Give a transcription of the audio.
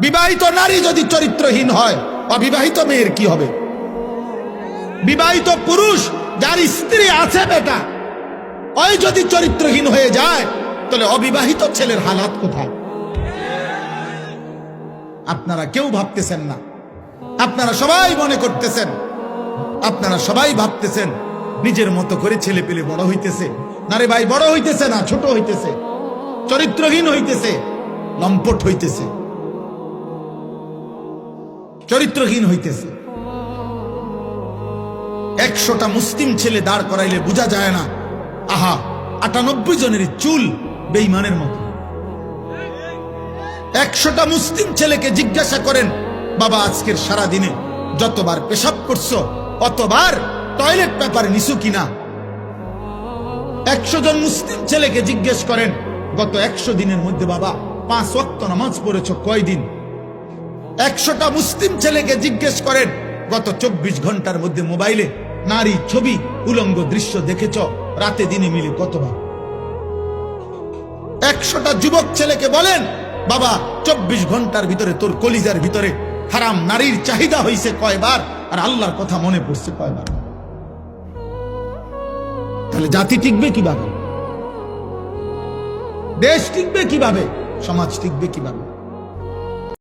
বিবাহিত নারী যদি চরিত্রহীন হয়, অবিবাহিত মেয়ের কি হবে? বিবাহিত পুরুষ যার স্ত্রী আছে বেটা, ওই যদি চরিত্রহীন হয়ে যায়, তাহলে অবিবাহিত ছেলের হালাত কোথায়? আপনারা কেউ ভাবতেছেন না। আপনারা সবাই মনে করতেছেন, আপনারা সবাই ভাবতেছেন নিজের মতো করে ছেলে পেলে বড় হইতেছে। না রে ভাই, বড় হইতেছে না, ছোট হইতেছে, চরিত্রহীন হইতেছে, লম্পট হইতেছে, চরিত্রহীন হইতেছে। 100টা মুসলিম ছেলে দাঁড় করাইলে বোঝা যায় না, আহা 98 জনের চুল বেঈমানের মতো। 100টা মুসলিম ছেলেকে জিজ্ঞাসা করেন, বাবা আজকের সারা দিনে যতবার পেশাব করছো অতবার টয়লেট পেপার নিছু কিনা? 100 জন মুসলিম ছেলেকে জিজ্ঞেস করেন, গত 100 দিনের মধ্যে বাবা 5 ওয়াক্ত নামাজ পড়েছো কয়দিন? 100টা মুসলিম ছেলেকে জিজ্ঞেস করেন, গত 24 ঘন্টার মধ্যে মোবাইলে নারী ছবি উলঙ্গ দৃশ্য দেখেছ রাতে দিনে মিলে কতবার? 100টা যুবক ছেলেকে বলেন, বাবা 24 ঘন্টার ভিতরে তোর কলিজার ভিতরে হারাম নারীর চাহিদা হইছে কয়বার, আর আল্লাহর কথা মনে পড়ছে কয়বার? তাহলে জাতি টিকবে কিভাবে? দেশ টিকবে কিভাবে? সমাজ টিকবে কিভাবে?